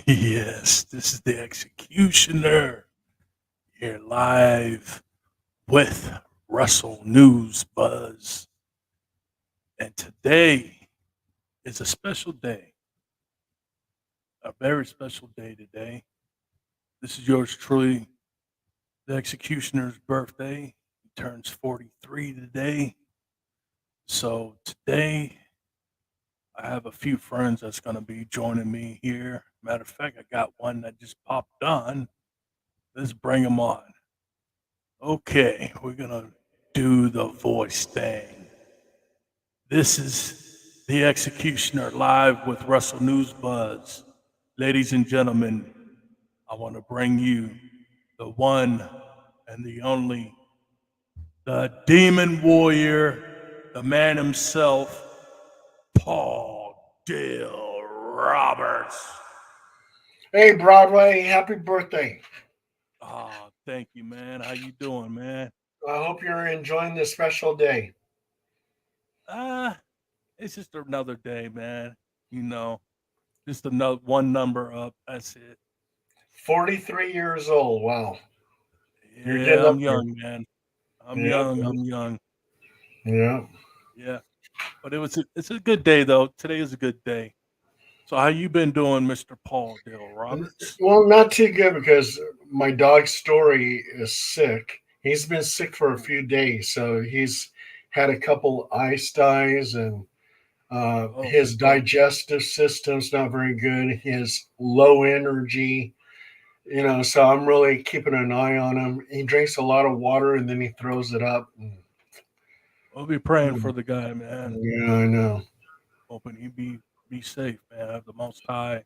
Yes, this is the executioner here live with Russell News Buzz. And today is a special day, a very special day today. This is yours truly, the executioner's birthday. He turns 43 today. So today I have a few friends that's going to be joining me here. Matter of fact, I got one that just popped on. Let's bring him on. Okay, we're going to do the voice thing. This is the executioner live with Russell News Buzz. Ladies and gentlemen, I want to bring you the one and the only, the demon warrior, the man himself, Paul Dale Roberts. Hey, Broadway, happy birthday. Oh, thank you, man. How you doing, man? I hope you're enjoying this special day. It's just another day, man. You know, just another one number up. That's it. 43 years old. Wow. You're Yeah, getting I'm up young, man. I'm there. young. I'm young. Yeah. Yeah, but it's a good day though. Today is a good day. So how you been doing, Mr. Paul Dale Roberts? Well, not too good because my dog Story is sick. He's been sick for a few days, so he's had a couple eye styes, and Oh, his digestive system's not very good. His low energy, so I'm really keeping an eye on him. He drinks a lot of water and then he throws it up. we'll be praying for the guy, man. Yeah, I know. Hoping he be safe, man. Have the Most High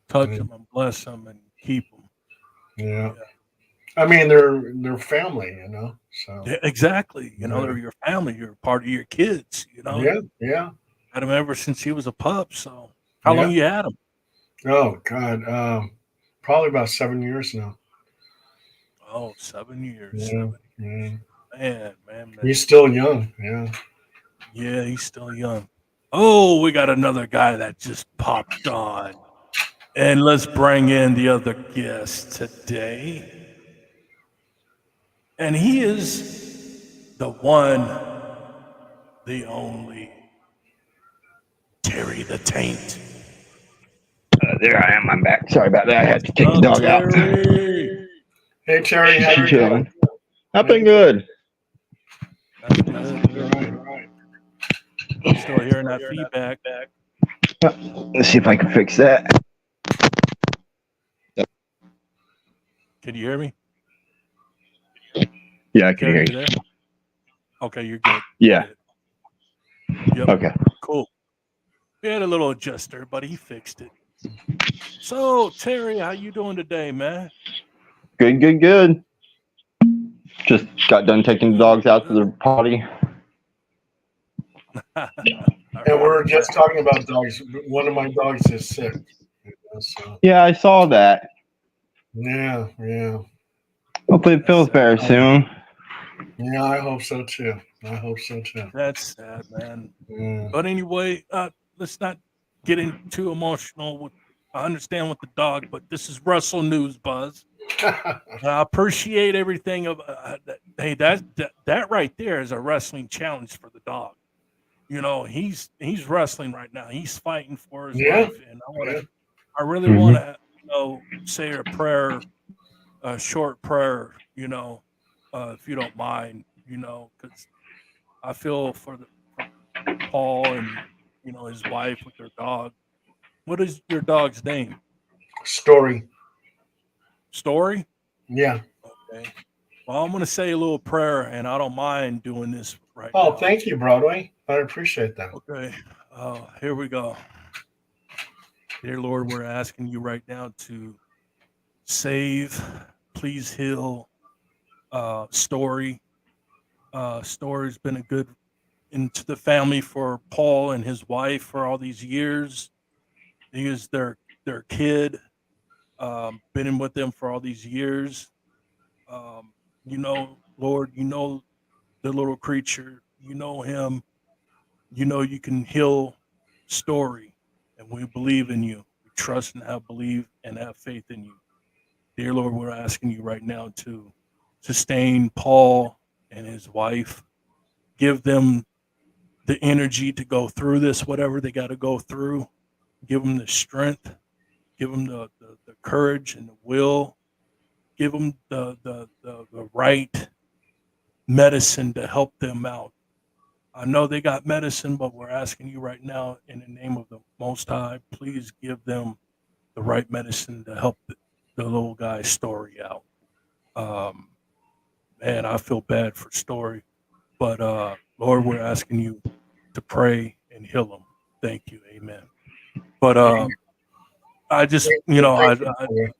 touch him and bless him and keep him. Yeah. Yeah, I mean, they're family, So yeah, exactly. You know, yeah, they're your family. You're part of your kids. You know, yeah, you yeah, had him ever since he was a pup. So how yeah. long you had him? Oh God, probably about 7 years now. Oh, 7 years. Yeah, 7 yeah. years. Man. He's still young. Yeah. Yeah, he's still young. Oh, we got another guy that just popped on. And let's bring in the other guest today. And he is the one, the only, Terry the Taint. There I am. I'm back. Sorry about that. I had to take the dog out. Terry. Hey Terry, how you doing? I've been good. That's good. Right. Still hearing that feedback. Let's see if I can fix that. Can you hear me? Yeah, I can Terry, hear you you. there? Okay, you're good. Yeah. Yep. Okay. Cool. We had a little adjuster, but he fixed it. So, Terry, how you doing today, man? Good. Just got done taking the dogs out to the potty. And we're just talking about dogs. One of my dogs is sick. So Yeah, I saw that. yeah. Hopefully it feels better soon. Yeah, I hope so too. That's sad, man. Yeah. But anyway, let's not get too emotional with I understand with the dog, but this is Wrestle News Buzz. I appreciate everything of hey, that right there is a wrestling challenge for the dog. You know, he's wrestling right now. He's fighting for his Yeah, life, and yeah. I really want Mhm. to, say a prayer, a short prayer. If you don't mind, because I feel for Paul and his wife with their dog. What is your dog's name? Story. Story. Yeah. Okay. Well, I'm going to say a little prayer, and I don't mind doing this right Oh, now. thank you, Broadway. I appreciate that. Okay. Here we go. Dear Lord, we're asking you right now to save, please heal Story. Story's been a good into the family for Paul and his wife for all these years. He is their kid, been in with them for all these years. Lord, the little creature, you know him, you can heal Story, and we believe in you. We trust and have believe and have faith in you. Dear Lord, we're asking you right now to sustain Paul and his wife, give them the energy to go through this, whatever they got to go through, give them the strength, give them the courage and the will, give them the right medicine to help them out. I know they got medicine, but we're asking you right now in the name of the Most High, please give them the right medicine to help the little guy's Story out. Um, Man, I feel bad for Story, but Lord, we're asking you to pray and heal him. Thank you, Amen. But I just, Thank you. Broadway.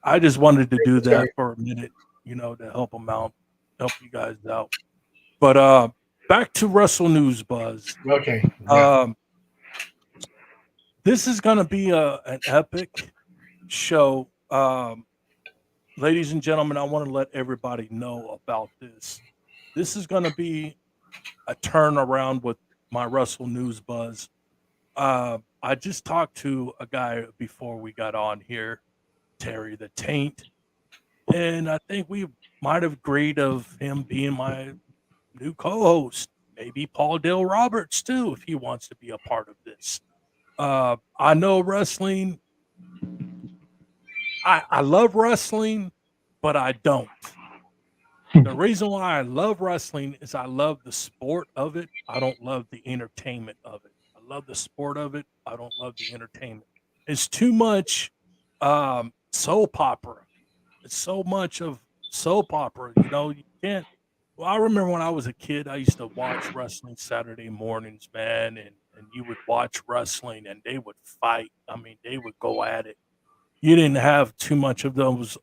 I just wanted to do Sorry. that for a minute, to help him out, help you guys out. But back to Wrestle News Buzz. Okay. Yeah. Um, this is going to be an epic show. Ladies and gentlemen, I want to let everybody know about this. This is going to be a turnaround with my Wrestle News Buzz. I just talked to a guy before we got on here, Terry the Taint, and I think we might have agreed of him being my new co-host. Maybe Paul Dale Roberts too, if he wants to be a part of this. I know wrestling. I love wrestling, but I don't. The reason why I love wrestling is I love the sport of it. I don't love the entertainment of it. I love the sport of it. I don't love the entertainment. It's too much soap opera. It's so much of soap opera. You can't. Well, I remember when I was a kid, I used to watch wrestling Saturday mornings, man, and you would watch wrestling and they would fight. I mean, they would go at it. You didn't have too much of those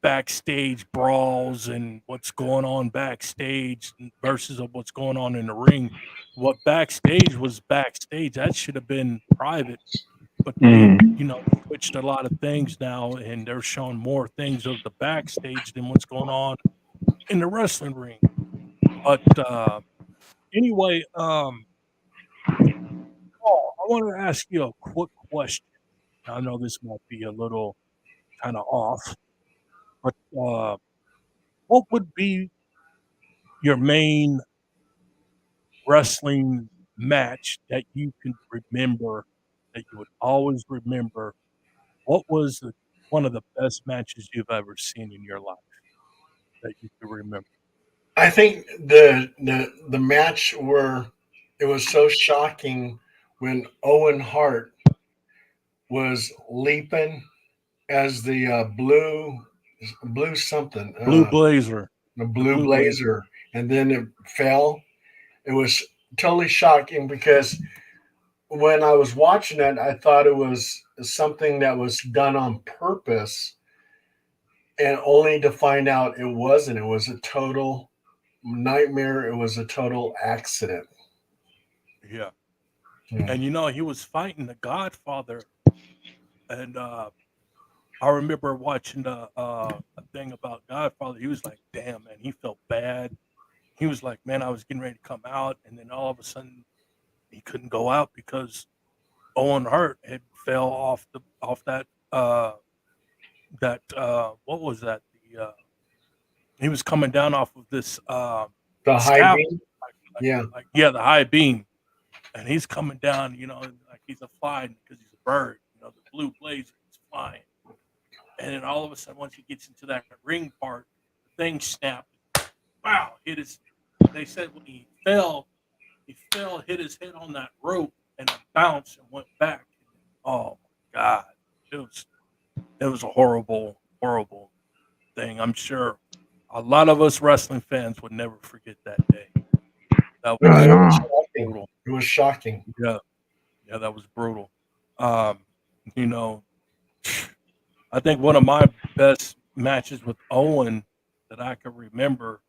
backstage brawls and what's going on backstage versus of what's going on in the ring. What backstage was backstage. That should have been private, but they, Mm. switched a lot of things now and they're showing more things of the backstage than what's going on in the wrestling ring. But anyway, Paul, I want to ask you a quick question. I know this might be a little kind of off, but what would be your main wrestling match that you can remember, that you would always remember? What was one of the best matches you've ever seen in your life that you can remember? I think the match where it was so shocking when Owen Hart was leaping as the blue something Blue Blazer. the The blue Blue Blazer. blazer, and then it fell. It was totally shocking because when I was watching it, I thought it was something that was done on purpose, and only to find out it wasn't. It was a total nightmare. It was a total accident. Yeah. Yeah. And he was fighting the Godfather. And I remember watching a thing about Godfather. He was like, damn, man, he felt bad. He was like, man, I was getting ready to come out. And then all of a sudden, he couldn't go out because Owen Hart had fell off that what was that? He was coming down off of this The high scaffold, beam. Yeah. yeah, the high beam, and he's coming down, like he's a fly because he's a bird, the blue blazer, he's flying, and then all of a sudden, once he gets into that ring part, the thing snapped. Wow! Hit his. They said when he fell, hit his head on that rope, and it bounced and went back. Oh my God! It was it was a horrible, horrible thing. I'm sure a lot of us wrestling fans would never forget that day. That It was was know. shocking. brutal. It was shocking. Yeah, yeah, that was brutal. Um, you know, I think one of my best matches with Owen that I can remember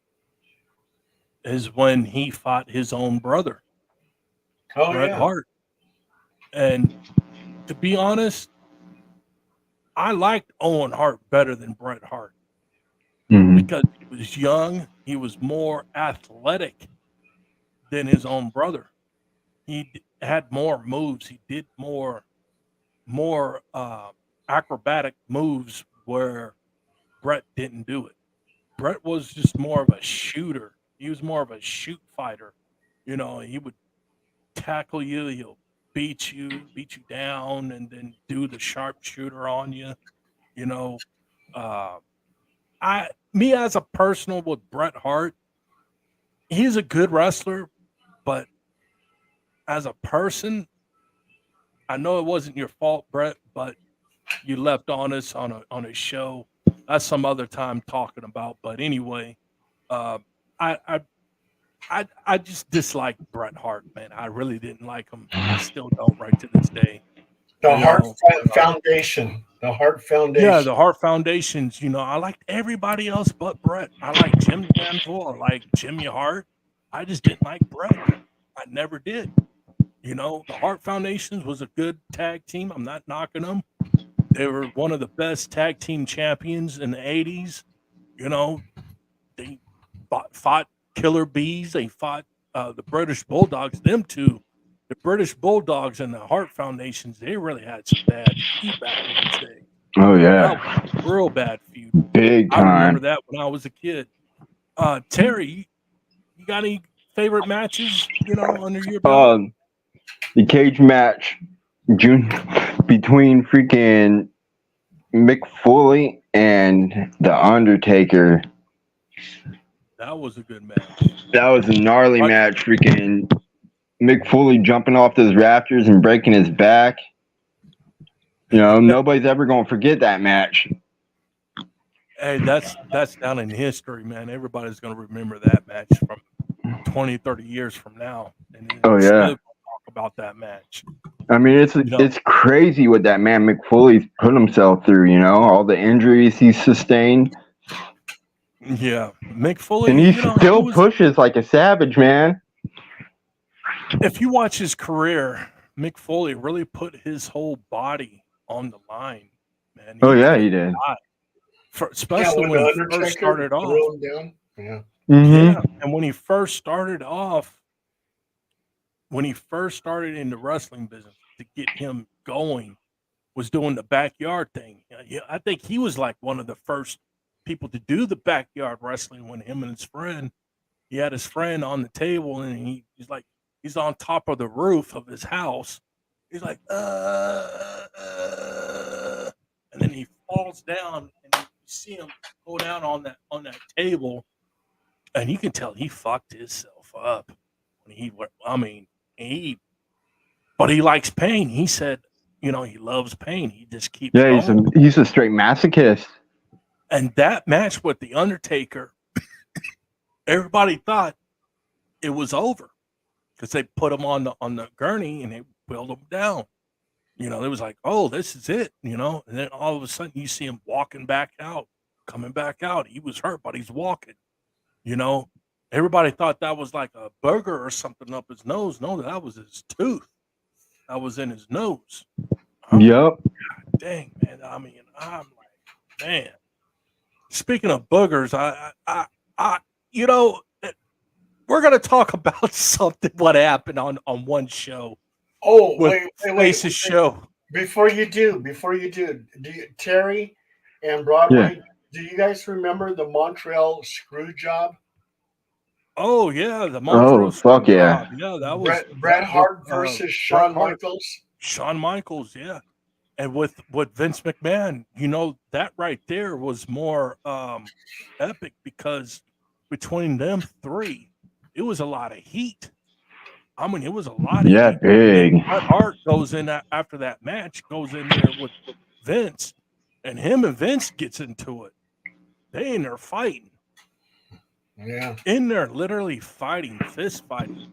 is when he fought his own brother, Oh Bret yeah. Hart. And to be honest, I liked Owen Hart better than Bret Hart Mhm. because he was young, he was more athletic than his own brother. Had more moves. He did more acrobatic moves where Bret didn't do it. Bret was just more of a shooter. He was more of a shoot fighter. He would tackle you, he'll beat you down, and then do the sharpshooter on you. You know, uh, me as a personal with Bret Hart, he's a good wrestler, but as a person, I know it wasn't your fault, Bret, but you left on us on a show. That's some other time talking about. But anyway, uh, I I I just disliked Bret Hart, man. I really didn't like him. I still don't right to this day. The You Heart know, Foundation. The Heart yeah, Foundation. the Hart Foundations. I liked everybody else but Bret. I liked Jim Danville. I liked Jimmy Hart. I just didn't like Bret. I never did. The Hart Foundations was a good tag team. I'm not knocking them. They were one of the best tag team champions in the '80s. You know, they fought Killer Bees. They fought the British Bulldogs. Them two, the British Bulldogs and the Hart Foundations, they really had some bad feud back in those days. Oh That was yeah, a real bad feud. big I remember time. that when I was a kid. Terry, you got any favorite matches? Under your belt? Um, the cage match, June between freaking Mick Foley and the Undertaker. That was a good match. That was a gnarly Right. match. Freaking Mick Foley jumping off those rafters and breaking his back. Nobody's ever gonna forget that match. Hey, that's down in history, man. Everybody's going to remember that match from 20, 30 years from now, and Oh we're still yeah. going to talk about that match. I mean, it's You know, it's crazy what that man Mick Foley's put himself through. All the injuries he's sustained, yeah, Mick and Foley. he He still was. pushes like a savage, man. If you watch his career, Mick Foley really put his whole body on the line, man. Oh He yeah, could he have did. died, Yeah, especially when when the he first Undertaker started off. threw him down. Yeah. Yeah, Mm-hmm. and when he first started in the wrestling business to get him going was doing the backyard thing. Yeah, I think he was like one of the first people to do the backyard wrestling when him and his friend, he had his friend on the table and he's like, he's on top of the roof of his house. He's like, and then he falls down and you see him go down on that table and you can tell he fucked himself up when I mean, he, but he likes pain. He said, he loves pain. He just keeps Yeah, he's a going. he's a straight masochist. And that match with the Undertaker, everybody thought it was over because they put him on the gurney and they wheeled him down. It was like, oh, this is it. And then all of a sudden you see him walking back out, coming back out. He was hurt, but he's walking. You know, everybody thought that was like a burger or something up his nose. No, that was his tooth. That was in his nose. I'm like, Yep. dang, man. I mean, I'm like, man. Speaking of boogers, I you know, we're gonna talk about something what happened on one show. Oh, with wait. Face's show. Before you do, Terry and Yeah. Broadway, do you guys remember the Montreal screw job? Oh yeah, the Oh, Montreal fuck screw yeah. job. Yeah, that Bret was with Hart versus Bret Shawn Hart, Michaels. Shawn Michaels. Yeah, and with Vince McMahon, that right there was more epic because between them three, it was a lot of heat. I mean, it was a lot of Yeah, heat. I mean, big. Bret Hart goes in after that match, goes in there with Vince, and him and Vince gets into it. They in there fighting, Yeah. in there literally fighting, fist fighting.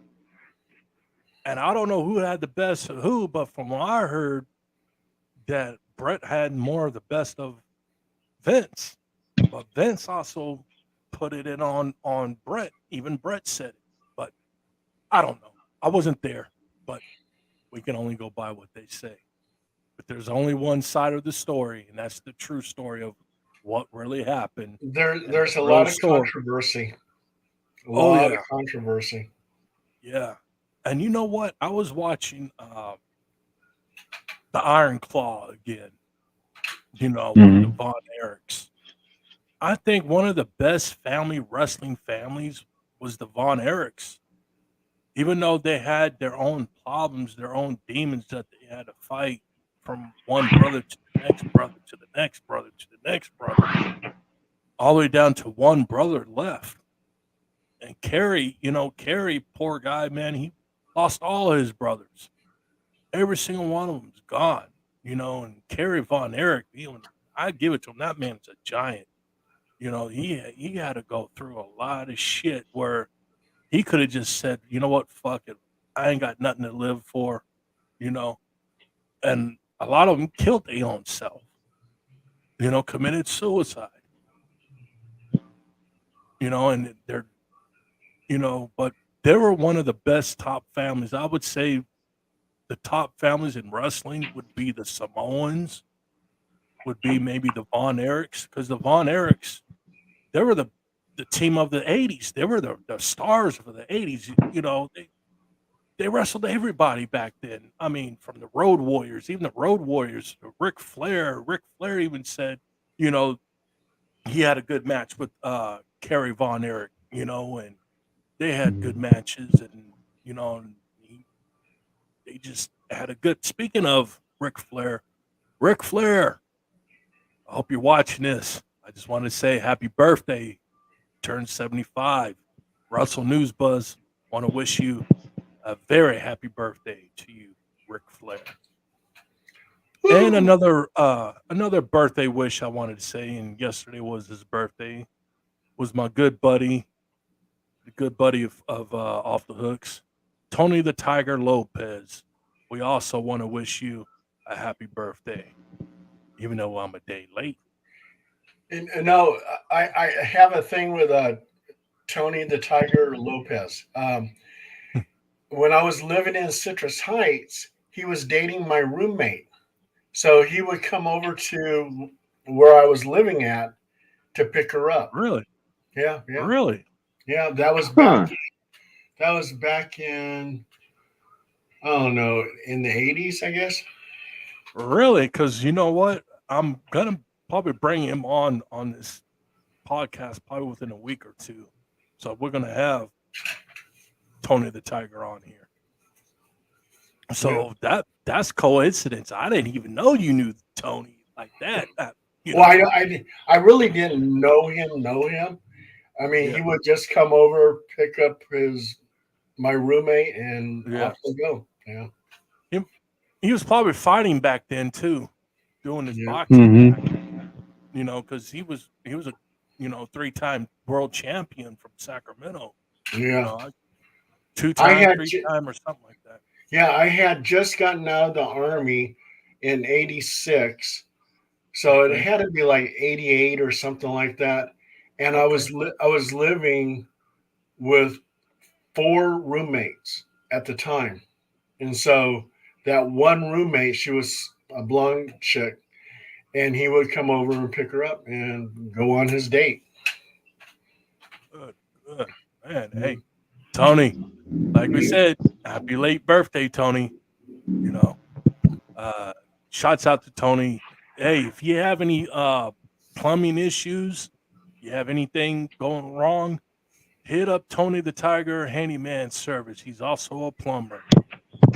And I don't know who had the best of who, but from what I heard, that Brett had more of the best of Vince. But Vince also put it in on Brett. Even Brett said it. But I don't know. I wasn't there, but we can only go by what they say. But there's only one side of the story, and that's the true story of what really happened. And the There's a real lot of story. controversy. A Oh lot of yeah, controversy. yeah. And you know what? I was watching the Iron Claw again. With the Mhm. Von Erichs. I think one of the best family wrestling families was the Von Erichs. Even though they had their own problems, their own demons that they had to fight from one brother to the next brother to the next brother to the next brother, all the way down to one brother left. And Kerry, poor guy, man, he lost all his brothers. Every single one of them's gone. And Kerry Von Erich, I give it to him. That man's a giant. He had to go through a lot of shit where he could have just said, you know what, fuck it, I ain't got nothing to live for, you know. And a lot of them killed their own self, committed suicide, and but they were one of the best top families. I would say the top families in wrestling would be the Samoans, would be maybe the Von Erichs, because the Von Erichs, they were the team of the 80s. They were the stars for the 80s. They wrestled everybody back then. I mean, from the Road Warriors, even the Road Warriors, Ric Flair. Ric Flair even said, you know, he had a good match with Kerry Von Erich, and they had good matches, and and they just had a good. Speaking of Ric Flair, I hope you're watching this. I just want to say happy birthday, turned 75. Russell News Buzz, want to wish you a very happy birthday to you, Ric Flair. And Woo! another birthday wish I wanted to say, and yesterday was his birthday, was my good buddy, the good buddy of Off the Hooks, Tony the Tiger Lopez. We also want to wish you a happy birthday, even though I'm a day late. And no, I have a thing with Tony the Tiger Lopez. When I was living in Citrus Heights, he was dating my roommate. So he would come over to where I was living at to pick her up. Really, Yeah, yeah, really, yeah. Huh. That was back in, I don't know, in the 80s, I guess. really. Because you know what, I'm gonna probably bring him on this podcast probably within a week or two. So we're gonna have Tony the Tiger on here. Yeah. So that's coincidence. I didn't even know you knew Tony like that. You Well, know, I really didn't know him. I mean, he yeah, would just come over, pick up my roommate, and yeah. off we go. Yeah, He, he was probably fighting back then too, doing his yeah, boxing Hmm. back then. Because he was a 3-time world champion from Sacramento. You yeah. know, I 2-time, had, 3-time, or something like that. yeah, I had just gotten out of the army in '86, so it Okay, had to be like '88 or something like that. And okay. I was living with four roommates at the time, and so that one roommate, she was a blonde chick, and he would come over and pick her up and go on his date. Good, good, man. Yeah. Hey, Tony, like we said, happy late birthday, Tony. You know, shouts out to Tony. Hey, if you have any plumbing issues, you have anything going wrong, hit up Tony the Tiger Handyman Service. He's also a plumber.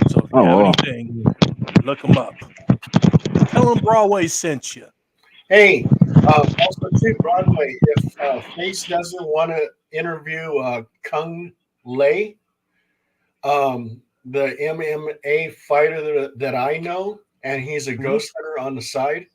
So if you Oh, have well. anything, look him up. Tell him Broadway sent you. Hey, also too, Broadway. If Face doesn't want to interview Kung Lei, the MMA fighter that I know, and he's a Mhm. ghost hunter on the side,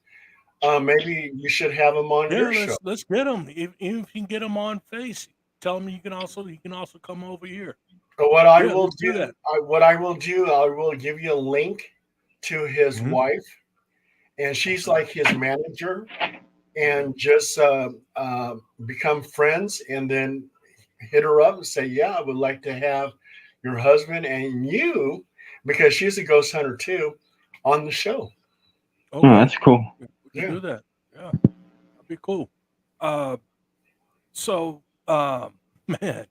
maybe you should have him on Yeah, your show. let's get him. If you can get him on face, tell him you can also come over here. But what I Yeah, will let's do do, that. I will give you a link to his Hmm. wife, and she's Okay. like his manager, and just become friends, and then hit her up and say, "Yeah, I would like to have your husband and you, because she's a ghost hunter too, on the show." Oh, Okay. that's cool. We can Yeah. do that. Yeah, that'd be cool. Uh, so, man,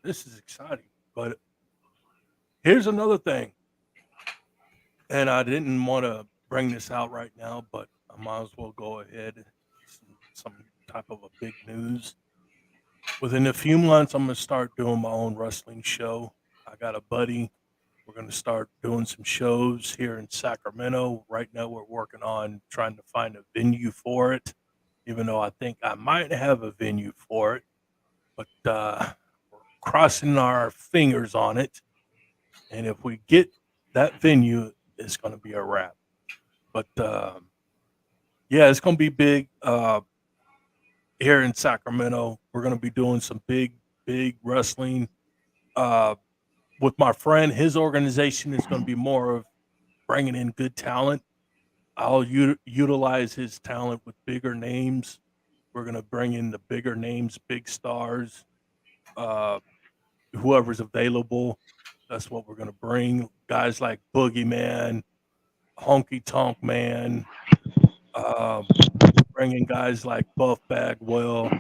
this is exciting. But here's another thing, and I didn't want to bring this out right now, but I might as well go ahead. Some type of a big news. Within a few months, I'm gonna start doing my own wrestling show. I got a buddy. We're gonna start doing some shows here in Sacramento. Right now, we're working on trying to find a venue for it. Even though I think I might have a venue for it, but we're crossing our fingers on it. And if we get that venue, it's going to be a wrap. But yeah, it's going to be big here in Sacramento. We're going to be doing some big wrestling uh, with my friend. His organization is going to be more of bringing in good talent. I'll utilize his talent with bigger names. We're going to bring in the bigger names, big stars, uh, whoever's available. That's what we're going to bring. Guys like Boogeyman, Honky Tonk Man, um, bringing guys like Buff Bagwell,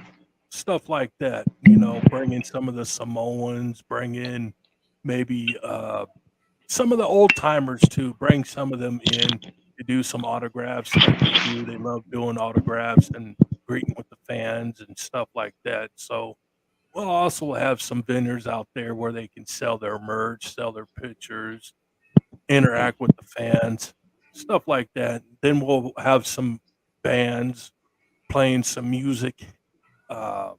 stuff like that. You know, bring in some of the Samoans, bring in maybe some of the old timers too. Bring some of them in to do some autographs like they do. They love doing autographs and greeting with the fans and stuff like that. So we'll also have some vendors out there where they can sell their merch, sell their pictures, interact with the fans, stuff like that. Then we'll have some bands playing some music, uh,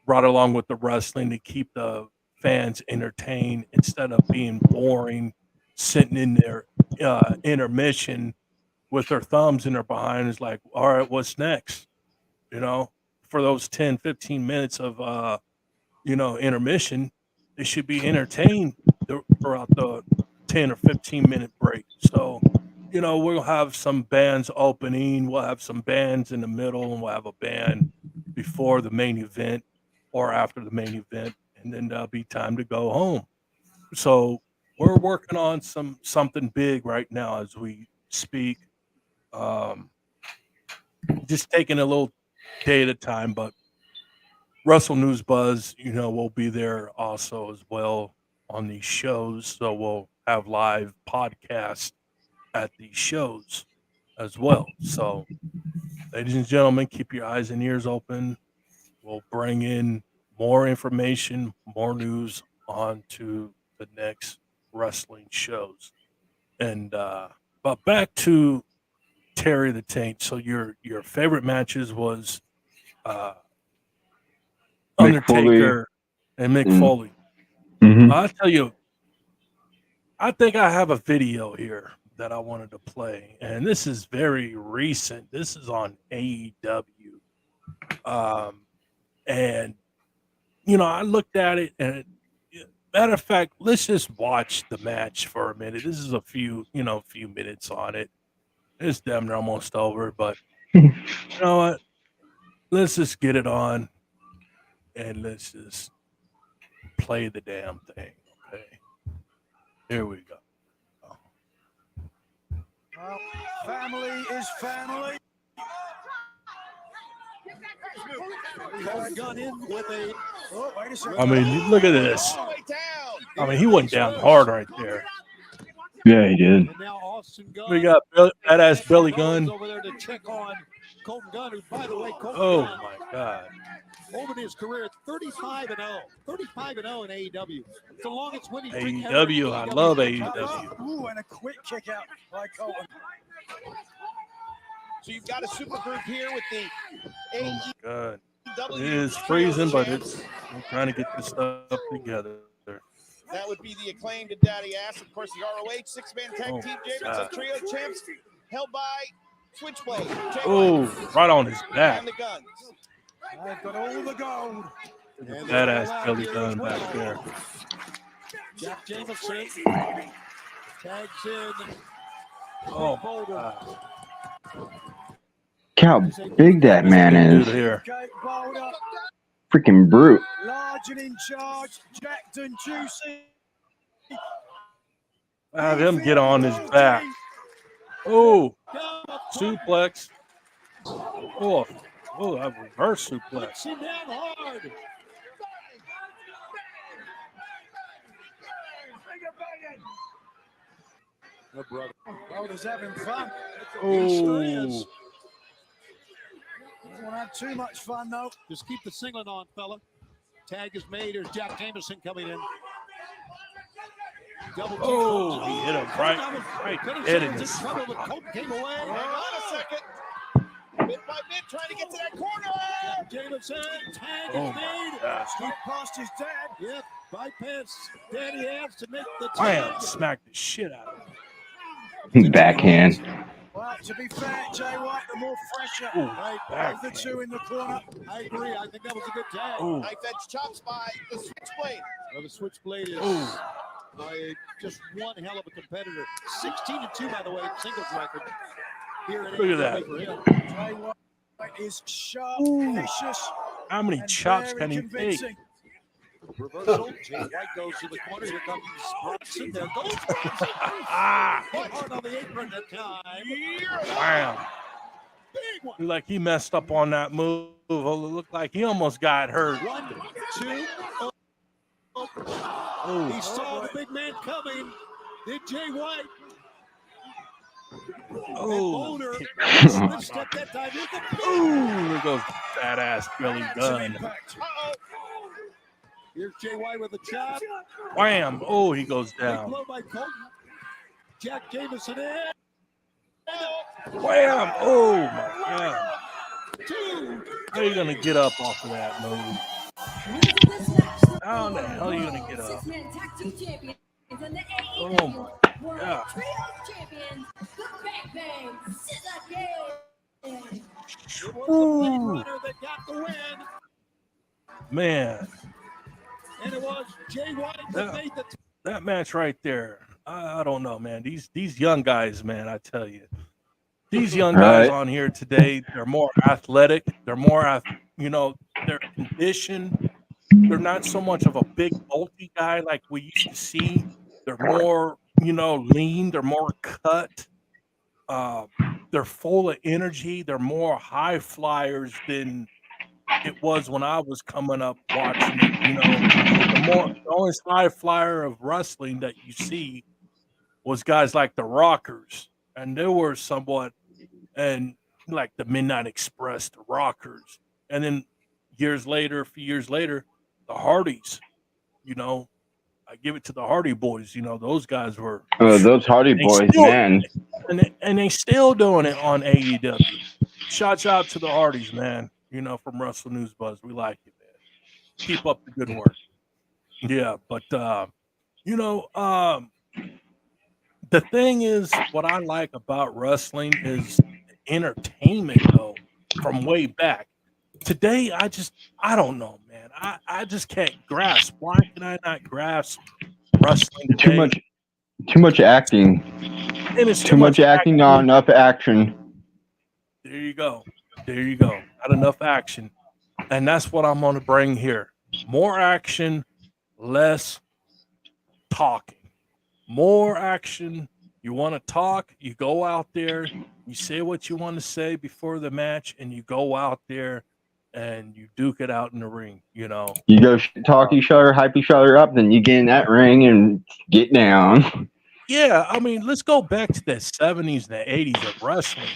right along with the wrestling to keep the fans entertained instead of being boring, sitting in their intermission with their thumbs in their behind. Is like, all right, what's next? You know, for those 10, 15 minutes of intermission, they should be entertained throughout the 10 or 15-minute break. So, we'll have some bands opening, we'll have some bands in the middle, and we'll have a band before the main event or after the main event, and then there'll be time to go home. So, we're working on something big right now as we speak. Um, just taking a little day at a time, but Russell News Buzz, will be there also as well on these shows. So we'll have live podcasts at these shows as well. So, ladies and gentlemen, keep your eyes and ears open. We'll bring in more information, more news onto the next wrestling shows. And but back to Terry the Taint. So your favorite matches was uh, Mick Foley. Undertaker and Mick And, Foley. hmm I'll tell you, I think I have a video here that I wanted to play, and this is very recent. This is on AEW, um, and I looked at it, and matter of fact, let's just watch the match for a minute. This is a few minutes on it. It's damn near almost over, but you know what? Let's just get it on, and let's just play the damn thing. Okay, here we go. Well, family is family. Gun in with a. Oh, wait a second. I mean, look at this. I mean, he went down hard right there. Yeah, he did. And now Austin Gunn. We got badass Billy Gunn. over there to check on Colton Gunn, who, by the way, Colton Oh Gunn, my God. over his career, 35-0. 35-0. In AEW. It's the longest winning streak ever. AEW, I love AEW. Ooh, and a quick kick out by Colton. So you've got a super group here with the Oh my God. AEW. It is freezing, but we're trying to get this stuff together. That would be the Acclaimed and Daddy Ass. Of course, the ROH six-man tag Oh, team champions God. and trio champs held by Switchblade. Oh, right on his back. And the Guns. They've got all the gold. And Badass Billy Gunn back there. Jack Jameson tags in. Oh, Boulder. God. Look how big that man Dude is. here. Jake Boulder, Freaking brute. large and in charge. Jacked and juicy. Have him get on his back. Oh, suplex. Oh, a reverse suplex. Puts him down hard. Oh, brother. Boulder's having fun. He sure is. Oh, Don't want to have too much fun, though. Just keep the singlet on, fella. Tag is made. There's Jack Jameson coming in. Double kick. oh, he hit him right dead in his. trouble, but Colton came away. Hang on a second. Bit by bit, trying to get to that corner. Jack Jameson, tag Oh is my made. God. Scoot past his dad. Yep, bypass Daddy Abs to make the Bam! tag. Smacked the shit out of him. Backhand. Well, to be fair, Jay White, the more fresher. Ooh, Right, backhand. the two in the corner. I agree. I think that was a good tag. Oh, Knife edge chops by the Switchblade. Well, the Switchblade is oh, just one hell of a competitor. 16-2, by the way, singles record. Here at Look at that. AEW for him. Jay White is sharp, Ooh. vicious, how many and chops very can he take? convincing. Reversal. Jay White goes to the corner. Here comes Bronson. There goes Bronson. Ah, Hit hard on the apron that time. bam! Big one. Looked like he messed up on that move. It looked like he almost got hurt. 1, 2. Oh, He saw the big man coming. Did Jay White? oh, Boulder kick. split step that time. Here's the Ooh, there goes badass Billy Action Gunn. impact. Here's Jay White with a chop. Wham! Oh, he goes Big down. blow by Colton. Jack Jameson in. Wham! Oh my God! 2. How are you gonna get up off of that move? How the hell are you gonna get up? Oh my God! It was the Blade Ooh. Runner that got the win. Man, And it was Jay White that made the that match right there. I don't know, man. These young guys, man. I tell you, these young guys Right. on here today, they're more athletic. They're more, they're conditioned. They're not so much of a big, bulky guy like we used to see. They're more, lean. They're more cut. They're full of energy. They're more high flyers than it was when I was coming up watching it. The only high flyer of wrestling that you see was guys like the Rockers, and they were somewhat, and like the Midnight Express, the Rockers, and then a few years later, the Hardys. I give it to the Hardy Boys. Those guys were, Those Hardy They boys, still- man. and they still doing it on AEW. Shout out to the Hardys, man. From Wrestle News Buzz, we like you, man. Keep up the good work. Yeah, but the thing is, what I like about wrestling is entertainment, though, from way back. Today, I don't know, man. I just can't grasp. Why can I not grasp wrestling today? Too much acting. And it's Too much acting, not enough action. There you go. Not enough action. And that's what I'm going to bring here. More action, less talking. More action. You want to talk, you go out there, you say what you want to say before the match, and you go out there and you duke it out in the ring, You go talk each other, hype each other up, then you get in that ring and get down. Yeah, I mean, let's go back to the 70s and the 80s of wrestling.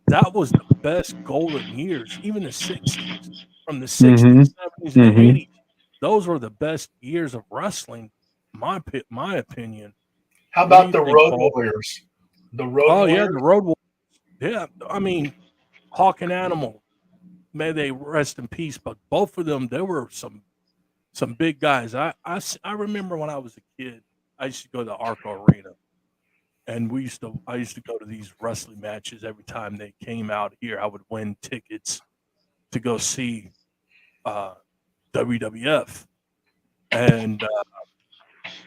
That was the best golden years, even the 60s. From the Mm-hmm. 60s, 70s, and the Mm-hmm. 80s, those were the best years of wrestling, my opinion. How What do about you the think, Road Paul? Warriors? The Road Oh, yeah, Warriors. the Road Warriors. Yeah, I mean, Hawk and Animal, may they rest in peace, but both of them, there were some big guys. I remember when I was a kid, I used to go to the Arco Arena. And I used to go to these wrestling matches every time they came out here. I would win tickets to go see uh, WWF. And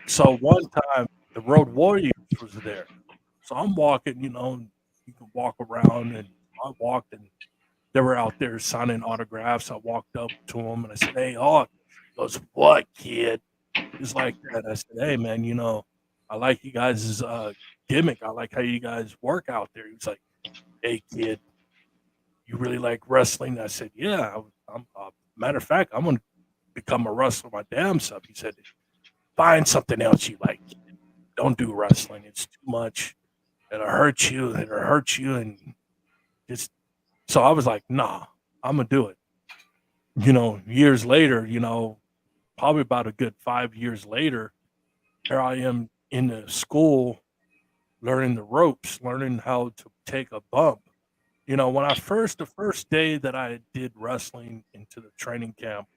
so one time the Road Warriors was there. So I'm walking, you can walk around, and I walked, and they were out there signing autographs. I walked up to them and I said, "Hey, Hawk." He goes, "What, kid?" Just like that. I said, "Hey, man, I like you guys' gimmick. I like how you guys work out there." He was like, "Hey, kid, you really like wrestling?" I said, "Yeah, I'm matter of fact, I'm gonna become a wrestler my damn self." He said, "Find something else you like. Don't do wrestling. It's too much. It'll hurt you. It'll hurt you." And just so I was like, "Nah, I'm gonna do it." Years later, probably about a good 5 years later, here I am in the school learning the ropes, learning how to take a bump. When the first day that I did wrestling into the training camp,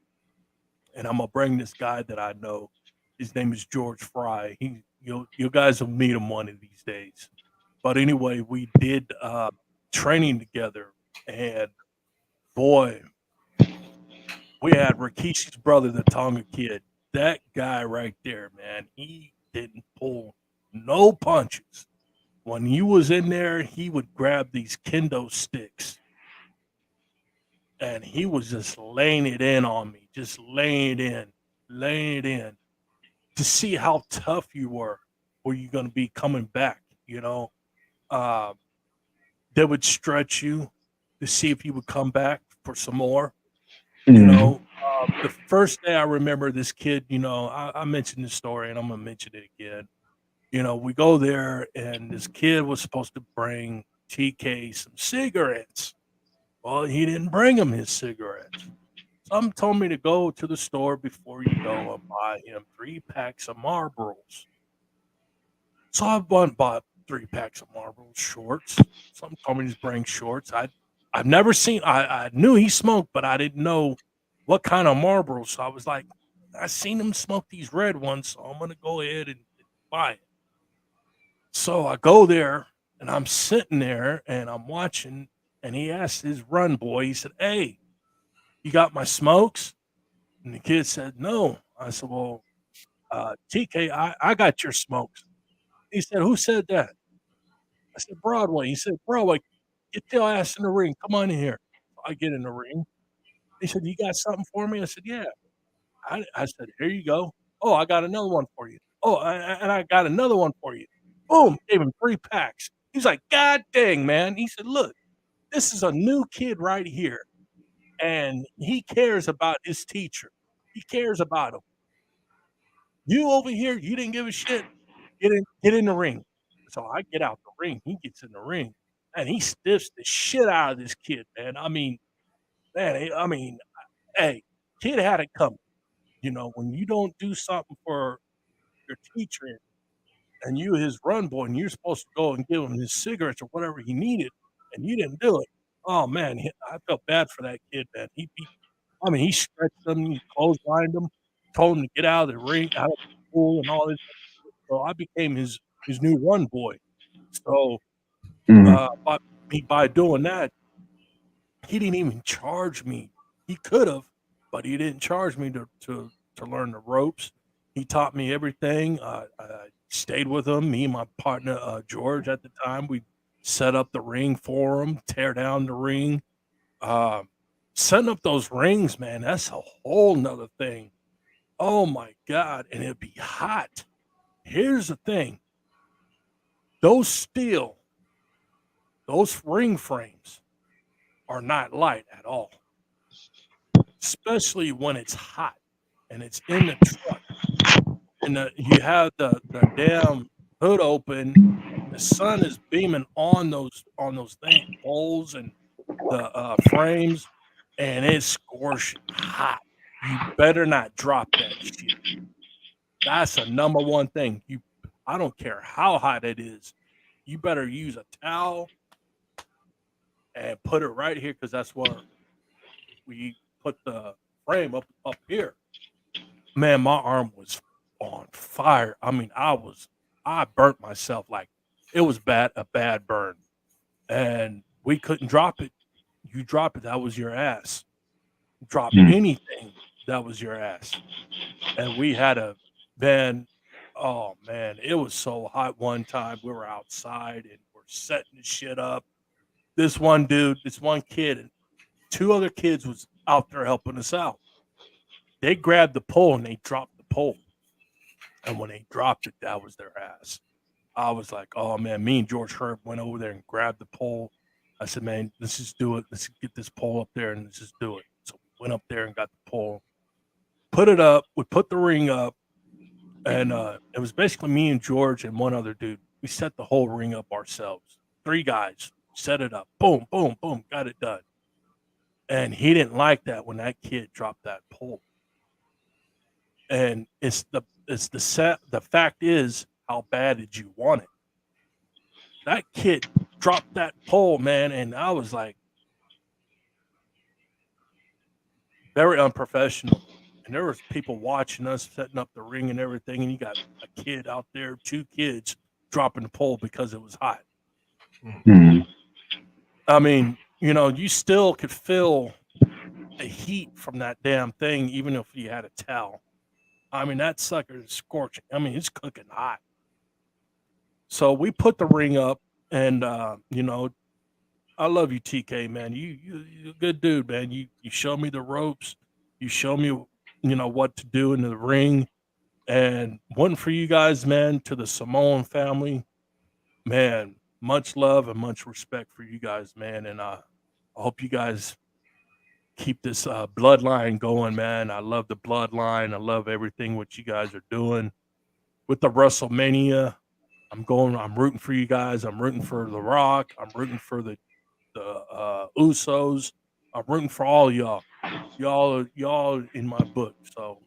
and I'm gonna bring this guy that I know. His name is George Fry. You guys will meet him one of these days. But anyway, we did training together, and boy, we had Rikishi's brother, the Tonga kid. That guy right there, man, he didn't pull no punches. When he was in there, he would grab these kendo sticks, and he was just laying it in on me, just laying it in to see how tough you were you going to be coming back. Uh, they would stretch you to see if you would come back for some more. Mm-hmm. The first day I remember this kid, I mentioned this story and I'm going to mention it again. We go there and this kid was supposed to bring TK some cigarettes. Well, he didn't bring him his cigarettes. Some told me to go to the store before you go and buy him 3 packs of Marlboros. So I went and bought 3 packs of Marlboro shorts. Some told me to bring shorts. I've never seen. I knew he smoked, but I didn't know what kind of Marlboro. So I was like, I seen him smoke these red ones, so I'm gonna go ahead and buy it. So I go there and I'm sitting there and I'm watching, and he asked his run boy. He said, "Hey, you got my smokes?" And the kid said, "No." I said, "Well, TK, I got your smokes." He said, "Who said that?" I said, "Broadway." He said, "Broadway, get your ass in the ring. Come on in here." I get in the ring. He said, "You got something for me?" I said, "Yeah." I said, "Here you go." "Oh, I got another one for you." "Oh, and I got another one for you." Boom, gave him 3 packs. He's like, "God dang, man." He said, "Look, this is a new kid right here, and he cares about his teacher. He cares about him. You over here, you didn't give a shit. Get in the ring." So I get out the ring. He gets in the ring, and he stiffs the shit out of this kid, man. I mean, hey, kid had it coming. When you don't do something for your teacher and you his run boy, and you're supposed to go and give him his cigarettes or whatever he needed, and you didn't do it. Oh man, I felt bad for that kid, man. He stretched him, he clotheslined him, told him to get out of the ring, out of the pool, and all this. So I became his new run boy. So Mm-hmm. by doing that, he didn't even charge me. He could have, but he didn't charge me to learn the ropes. He taught me everything. I stayed with him. Me and my partner George at the time, we set up the ring for him, tear down the ring. Um, Setting up those rings, man, that's a whole nother thing. Oh my god, and it'd be hot. Here's the thing: those steel, those ring frames are not light at all, especially when it's hot and it's in the truck. And you have the damn hood open, the sun is beaming on those poles and the frames, and it's scorching hot. You better not drop that shit. That's a number one thing. I don't care how hot it is. You better use a towel and put it right here because that's where we put the frame up here. Man, my arm was on fire. I mean, I burnt myself like it was a bad burn. And we couldn't drop it. You drop it, that was your ass. Drop Hmm. anything, that was your ass. And we had a man, oh man, it was so hot one time. We were outside and we're setting the shit up. This one dude, this one kid, and two other kids was out there helping us out. They grabbed the pole and they dropped the pole. And when they dropped it, that was their ass. I was like, oh man, me and George Herb went over there and grabbed the pole. I said, man, let's just do it. Let's get this pole up there and let's just do it. So we went up there and got the pole, put it up. We put the ring up, and it was basically me and George and one other dude. We set the whole ring up ourselves. 3 guys set it up. Boom, boom, boom, got it done. And he didn't like that when that kid dropped that pole. And the fact is, how bad did you want it? That kid dropped that pole, man, and I was like, very unprofessional. And there was people watching us setting up the ring and everything, and you got a kid out there, 2 kids dropping the pole because it was hot. Hmm. I mean, you still could feel the heat from that damn thing, even if you had a towel. I mean, that sucker is scorching. I mean, it's cooking hot. So we put the ring up, and I love you, TK, man. You're a good dude, man. You show me the ropes. You show me, what to do in the ring. And one for you guys, man, to the Samoan family, man, much love and much respect for you guys, man. And I hope you guys keep this bloodline going, man. I love the bloodline. I love everything what you guys are doing with the WrestleMania. I'm rooting for you guys. I'm rooting for The Rock. I'm rooting for the Usos. I'm rooting for all y'all. Y'all in my book. So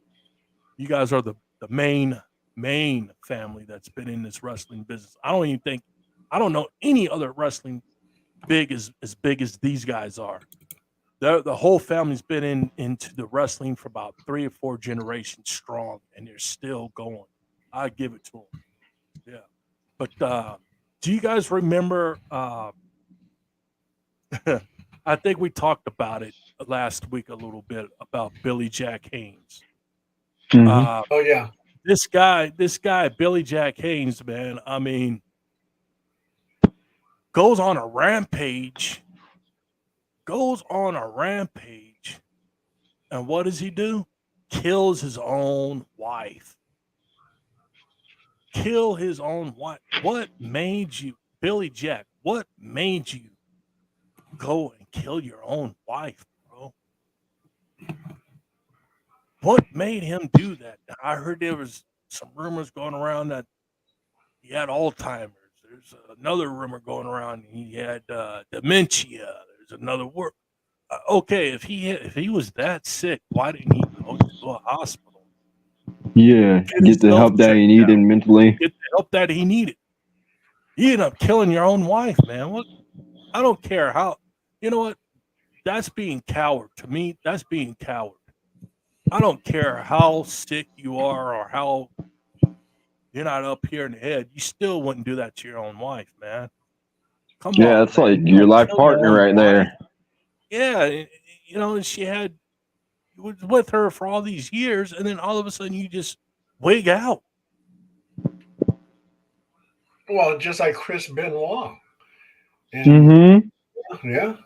you guys are the main family that's been in this wrestling business. I don't know any other wrestling as big as these guys are. The whole family's been into the wrestling for about 3 or 4 generations strong, and they're still going. I give it to them. Yeah. But do you guys remember? I think we talked about it last week a little bit about Billy Jack Haynes. Mhm. Oh yeah. This guy, Billy Jack Haynes, man. I mean, goes on a rampage. And what does he do? Kills his own wife. Kill his own wife. What made you, Billy Jack? What made you go and kill your own wife, bro? What made him do that? I heard there was some rumors going around that he had Alzheimer's. There's another rumor going around he had dementia. There's another word. Okay, if he was that sick, why didn't he go to a hospital, Yeah, get get the himself help that checked he needed out, mentally. get the help that he needed? You end up killing your own wife, man. What? I don't care how. You know what? That's being coward. To me, that's being coward. I don't care how sick you are or how you're not up here in the head. You still wouldn't do that to your own wife, man. Come Yeah, on, it's man. like You your don't life kill your partner own right wife. there. Yeah, and she was with her for all these years, and then all of a sudden you just wig out. Well, just like Chris Benoit. And Mm-hmm. yeah,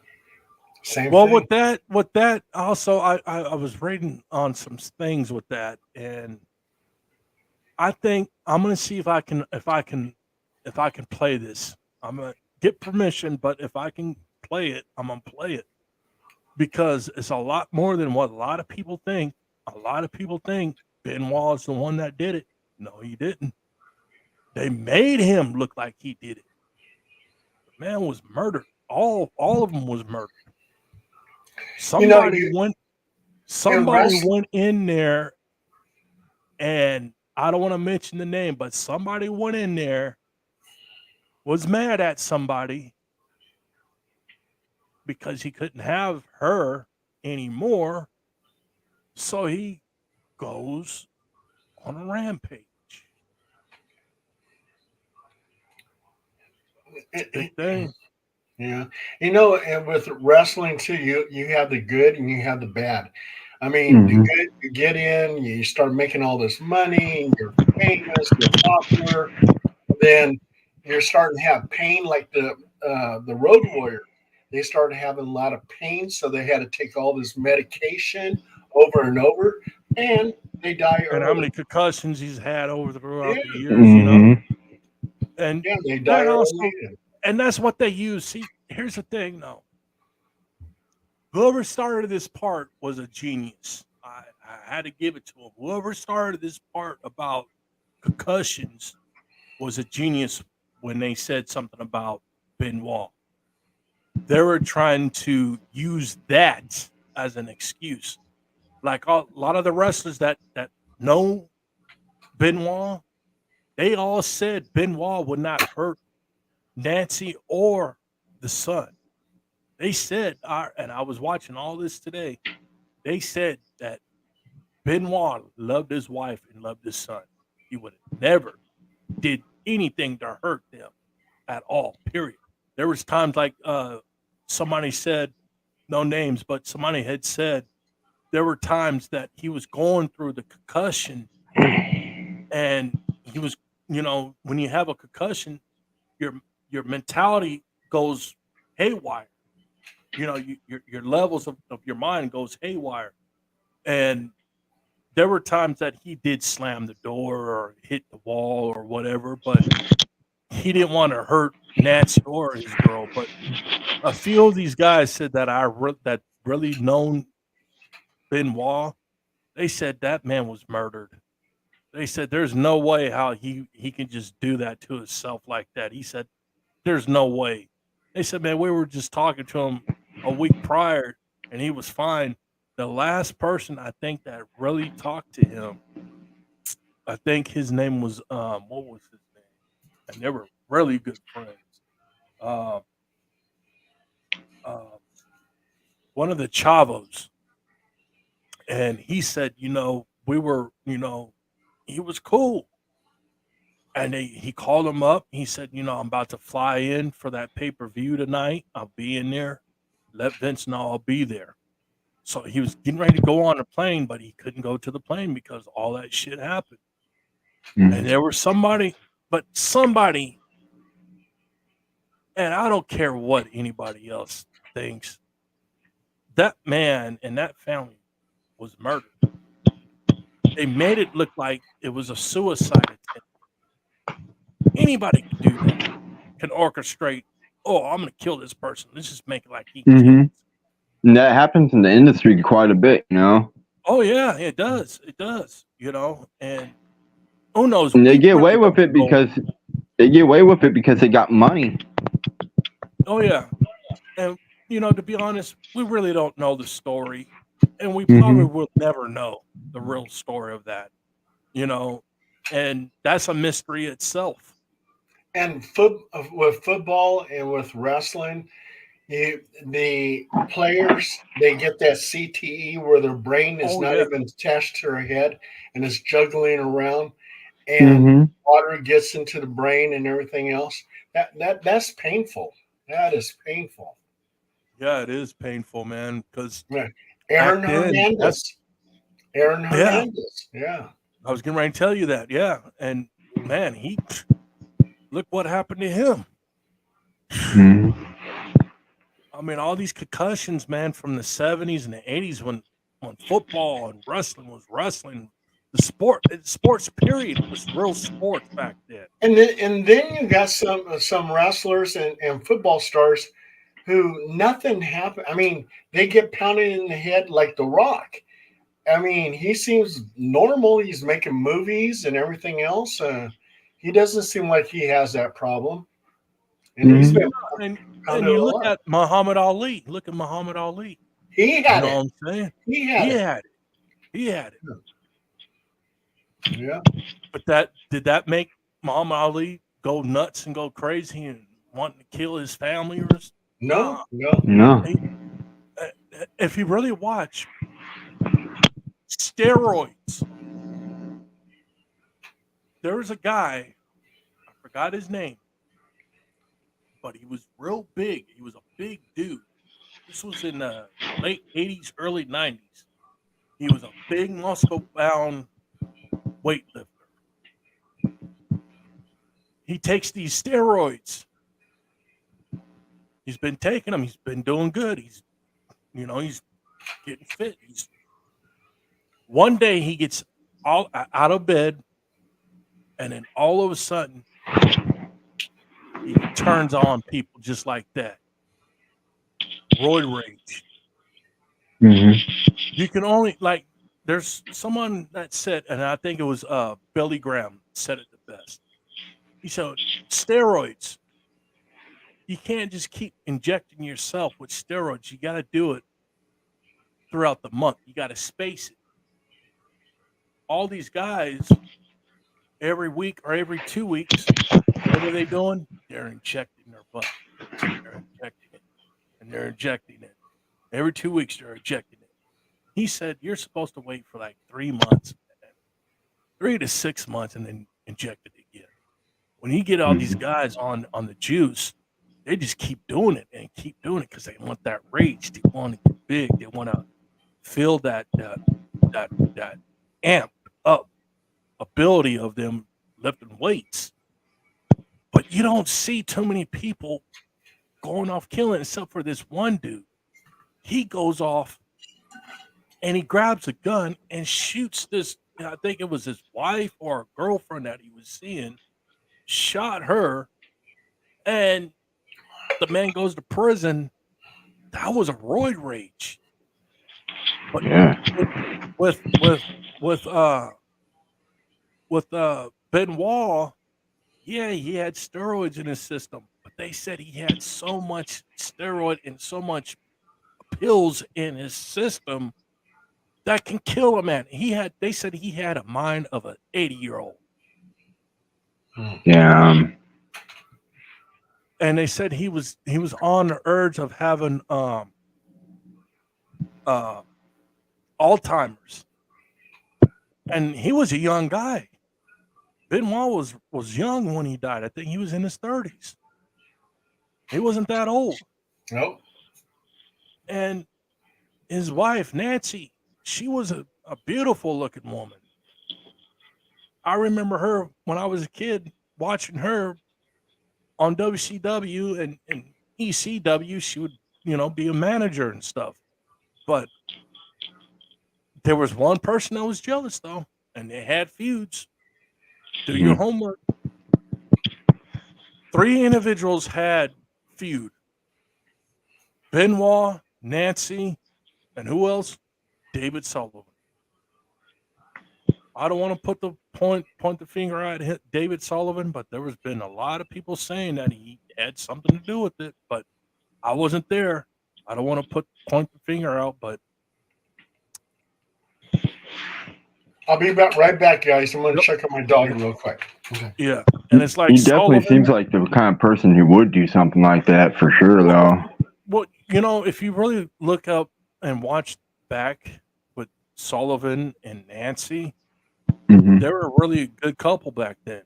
same Well, thing. with that also, I was reading on some things with that, and I think I'm gonna see if I can play this. I'm gonna get permission, but if I can play it, I'm gonna play it because it's a lot more than what a lot of people think. A lot of people think Benoit is the one that did it. No, he didn't. They made him look like he did it. The man was murdered. All of them was murdered. You know, Somebody you went in somebody wrestling. went in there, and I don't want to mention the name, but somebody went in there, was mad at somebody because he couldn't have her anymore. So he goes on a rampage. Big thing. Yeah, you know, and with wrestling too, you have the good and you have the bad. I mean, the Hmm. good, you get in, you start making all this money, you're famous, you're popular. Then you're starting to have pain, like the Road Warrior. They started having a lot of pain, so they had to take all this medication over and over, and they die And how early. many concussions he's had throughout Yeah, the years, Hmm. and yeah, they die that also, early. and that's what they use. See, here's the thing, though. Whoever started this part was a genius. I had to give it to him. Whoever started this part about concussions was a genius when they said something about Benoit. They were trying to use that as an excuse. Like a lot of the wrestlers that know Benoit, they all said Benoit would not hurt Nancy or the son. They said, and I was watching all this today. They said that Benoit loved his wife and loved his son. He would have never did anything to hurt them at all. Period. There was times like somebody said, no names, but somebody had said there were times that he was going through the concussion, and he was, when you have a concussion, your your mentality goes haywire. Your levels of your mind goes haywire, and there were times that he did slam the door or hit the wall or whatever, but he didn't want to hurt Nancy or his girl. But a few of these guys said that that really known Benoit. They said that man was murdered. They said there's no way how he can just do that to himself like that. He said there's no way. They said, man, we were just talking to him a week prior, and he was fine. The last person I think that really talked to him, I think his name was what was his name? And they were really good friends. Um, uh, one of the Chavos, and he said, we were, he was cool, and he called him up. He said, I'm about to fly in for that pay-per-view tonight. I'll be in there. Let Vince know I'll be there. So he was getting ready to go on a plane, but he couldn't go to the plane because all that shit happened. And there was somebody, and I don't care what anybody else thinks, that man and that family was murdered. They made it look like it was a suicide attempt. Anybody can do that, can orchestrate, oh, I'm going to kill this person. Let's just make it like he killed Hmm. this. And that happens in the industry quite a bit, you know. Oh, yeah, it does. It does, and who knows? And they We get away really with don't it know. because they got money. Oh, yeah. And, to be honest, we really don't know the story. And we probably Hmm. will never know the real story of that, you know, and that's a mystery itself. And with football and with wrestling, the players they get that CTE where their brain is Oh, not yeah. even attached to their head and it's juggling around, and Hmm. water gets into the brain and everything else. That's painful. That is painful. Yeah, it is painful, man, because Yeah. back Aaron then, Hernandez. Aaron yeah, Hernandez. Yeah. I was getting ready to tell you that. Yeah. And man, look what happened to him. Hmm. I mean, all these concussions, man, from the 70s and the 80s when football and wrestling was wrestling. Sports period was real sports back then. And then you got some wrestlers and football stars who nothing happened. I mean, they get pounded in the head like The Rock. I mean, he seems normal. He's making movies and everything else. he doesn't seem like he has that problem. And he's been And pounded you a look lot. at Muhammad Ali. Look at Muhammad Ali. He You had know it. what I'm saying? He He had it. had it. He had it. Yeah. But did that make Muhammad Ali go nuts and go crazy and wanting to kill his family or No, no. No. if you really watch steroids, there was a guy, I forgot his name, but he was real big. He was a big dude. This was in the late 80s, early 90s. He was a big muscle bound weightlifter. He takes these steroids. He's been taking them. He's been doing good. He's getting fit. One day he gets all out of bed, and then all of a sudden he turns on people just like that. Roid rage. You can only there's someone that said, and I think it was Billy Graham said it the best. He said steroids. You can't just keep injecting yourself with steroids. You got to do it throughout the month. You got to space it. All these guys every week or every 2 weeks, what are they doing? They're injecting their butt. They're injecting it. And they're injecting it. Every 2 weeks, they're injecting it. He said, you're supposed to wait for like 3 months, 3 to 6 months, and then inject it again. When you get all these guys on the juice, they just keep doing it and keep doing it because they want that rage. They want to get big. They want to feel that amped up ability of them lifting weights. But you don't see too many people going off killing, except for this one dude. He goes off and he grabs a gun and shoots this. I think it was his wife or a girlfriend that he was seeing, shot her, and the man goes to prison. That was a roid rage. But Yeah. with Benoit, yeah, he had steroids in his system, but they said he had so much steroid and so much pills in his system that can kill a man. They said he had a mind of an 80-year-old. Yeah. And they said he was on the urge of having Alzheimer's. And he was a young guy. Benoit was young when he died. I think he was in his 30s. He wasn't that old. Nope. And his wife, Nancy, she was a beautiful looking woman. I remember her when I was a kid watching her on WCW and ECW. She would, be a manager and stuff. But there was one person that was jealous, though, and they had feuds. Do your homework. 3 individuals had feud. Benoit, Nancy, and who else? David Sullivan. I don't want to put the point the finger at David Sullivan, but there has been a lot of people saying that he had something to do with it, but I wasn't there. I don't want to point the finger out, but I'll be right back, guys. I'm going to check on my dog real quick. Okay. Yeah, and it's like He definitely seems like the kind of person who would do something like that for sure, though. Well, if you really look up and watch back with Sullivan and Nancy, they were a really good couple back then.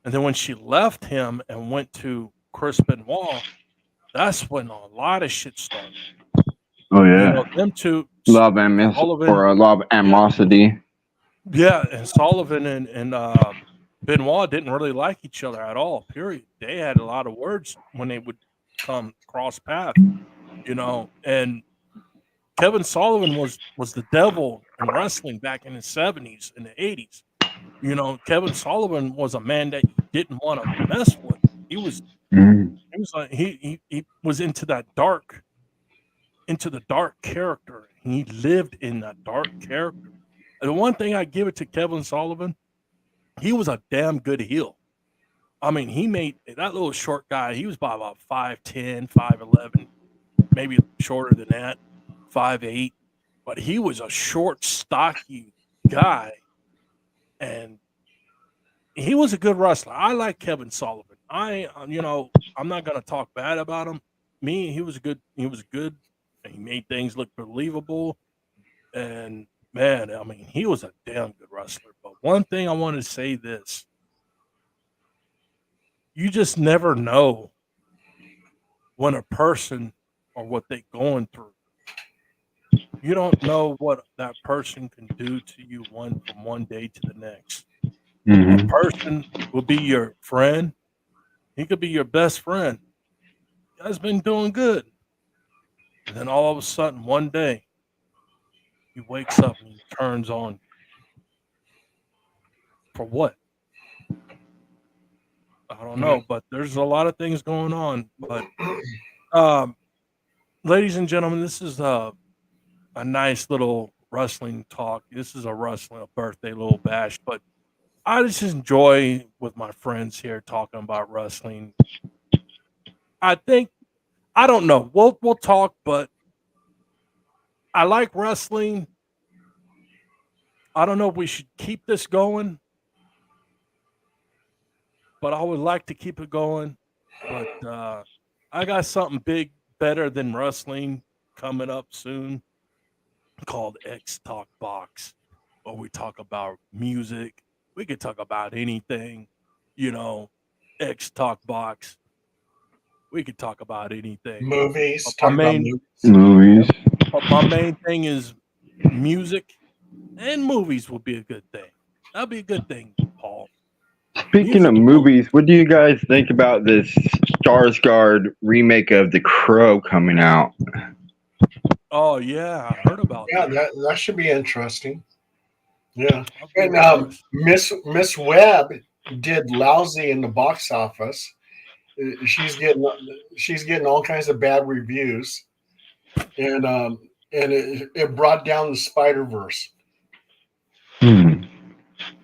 And then when she left him and went to Chris Benoit, that's when a lot of shit started. Oh yeah, them two, love animosity. Yeah, and Sullivan and Benoit didn't really like each other at all. Period. They had a lot of words when they would come cross path, And Kevin Sullivan was the devil in wrestling back in the 70s and the 80s. Kevin Sullivan was a man that you didn't want to mess with. He was like he was into the dark character. He lived in that dark character. The one thing I give it to Kevin Sullivan, he was a damn good heel. I mean, he made that little short guy. He was about 5'10", 5'11", maybe shorter than that, 5'8". But he was a short, stocky guy, and he was a good wrestler. I like Kevin Sullivan. I'm not gonna talk bad about him. He was good. He was good, and he made things look believable. And man, I mean, he was a damn good wrestler. But one thing I want to say this: you just never know when a person or what they going through. You don't know what that person can do to you from one day to the next. A Mm-hmm. person will be your friend. He could be your best friend. You guys been doing good. And then all of a sudden, one day, he wakes up and he turns on. For what? I don't know, but there's a lot of things going on. But um, ladies and gentlemen, this is a nice little wrestling talk. This is a birthday little bash, but I just enjoy with my friends here talking about wrestling. I don't know. We'll talk, but I like wrestling. I don't know if we should keep this going, but I would like to keep it going. But I got something big, better than wrestling coming up soon called X Talk Box, where we talk about music. We could talk about anything, you know, X Talk Box. We could talk about anything. Movies. But my Talk about main, movies. Movies. but my main thing is music, and movies will be a good thing. That'll be a good thing, Paul. Speaking Music of and movies, what do you guys think about this Skarsgård remake of The Crow coming out? Oh yeah, I heard about Yeah, that. that should be interesting. Yeah, That'll be and interesting. Miss Webb did lousy in the box office. She's getting all kinds of bad reviews, and it brought down the Spider Verse. Hmm.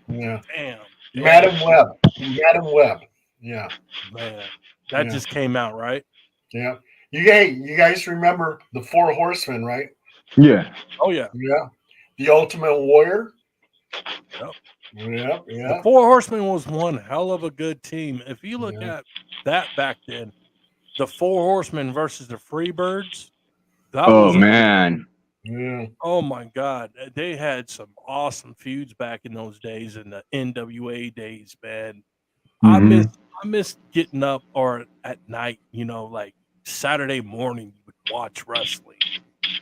Yeah, Damn, Madam damn, Webb, Madam Webb. Yeah, man. That yeah, just came out, right? yeah. You guys remember the Four Horsemen, right? Yeah. Oh yeah. Yeah, the Ultimate Warrior. Yep. Yep, The yeah, Four Horsemen was one hell of a good team. If you look yeah. at that back then, the Four Horsemen versus the Freebirds, that Oh was a good man. Yeah. oh my god. They had some awesome feuds back in those days in the NWA days, man. I miss Mm-hmm. I miss getting up or at night, like Saturday morning you would watch wrestling.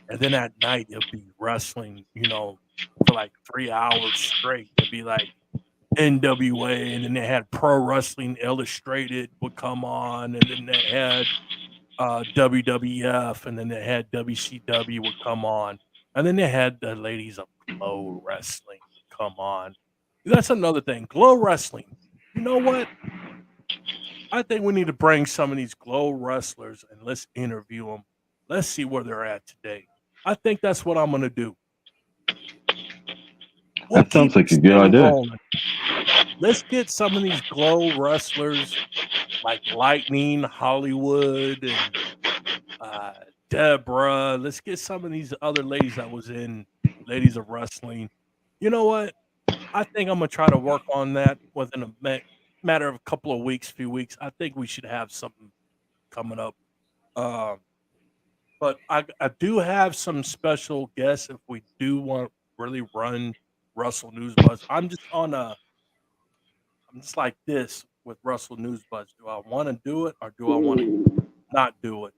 And then at night it'll be wrestling, for like 3 hours straight. It'd be like NWA, and then they had Pro Wrestling Illustrated would come on, and then they had WWF, and then they had WCW would come on, and then they had the ladies of Glow Wrestling come on. That's another thing, Glow Wrestling. You know what? I think we need to bring some of these Glow wrestlers and let's interview them. Let's see where they're at today. I think that's what I'm going to do. We'll That sounds keep like a this good thing idea. rolling. Let's get some of these Glow wrestlers like Lightning, Hollywood, and uh, Deborah. Let's get some of these other ladies that was in Ladies of Wrestling. You know what? I think I'm gonna try to work on that within a matter of a couple of weeks, few weeks. I think we should have something coming up. Um, but I do have some special guests if we do want to really run Russell News Buzz. I'm just like this with Russell News Buzz. Do I want to do it or do I want to not do it?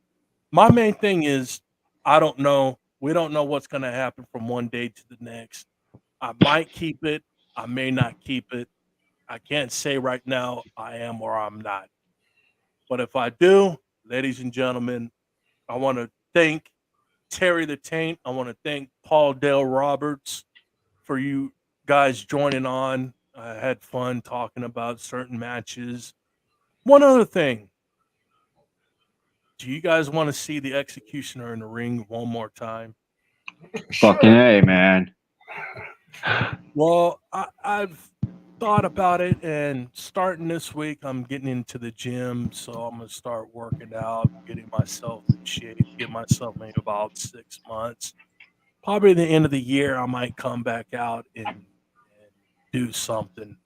My main thing is I don't know. We don't know what's going to happen from one day to the next. I might keep it. I may not keep it. I can't say right now I am or I'm not. But if I do, ladies and gentlemen, I want to thank Terry the Taint. I want to thank Paul Dale Roberts for you guys joining on. I had fun talking about certain matches. One other thing. Do you guys want to see the executioner in the ring one more time? Fucking Sure. A, man. Well, I've thought about it, and starting this week, I'm getting into the gym, so I'm gonna start working out, getting myself in shape, give myself maybe about 6 months. Probably the end of the year, I might come back out and do something.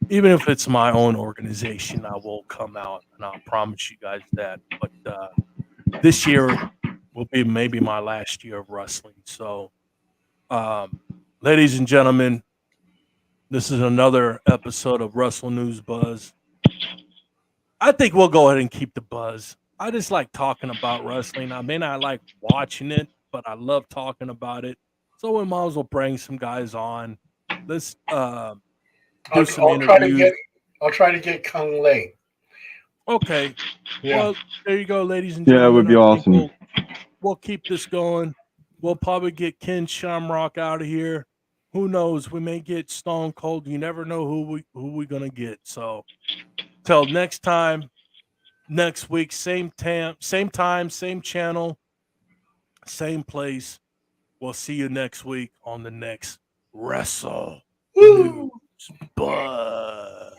Even if it's my own organization, I will come out, and I'll promise you guys that. But this year will be maybe my last year of wrestling. So, um, ladies and gentlemen, this is another episode of Wrestle News Buzz. I think we'll go ahead and keep the buzz. I just like talking about wrestling. I may not like watching it, but I love talking about it. So we might as well bring some guys on. Let's do some I'll try to interviews. get. I'll try to get Kung Lei. Okay. Yeah. Well, there you go, ladies and Yeah, it would gentlemen. be I think awesome. we'll keep this going. We'll probably get Ken Shamrock out of here. Who knows? We may get Stone Cold. You never know who we gonna get. So till next time, next week, same time, same channel, same place. We'll see you next week on the next Wrestle News Woo! Buzz.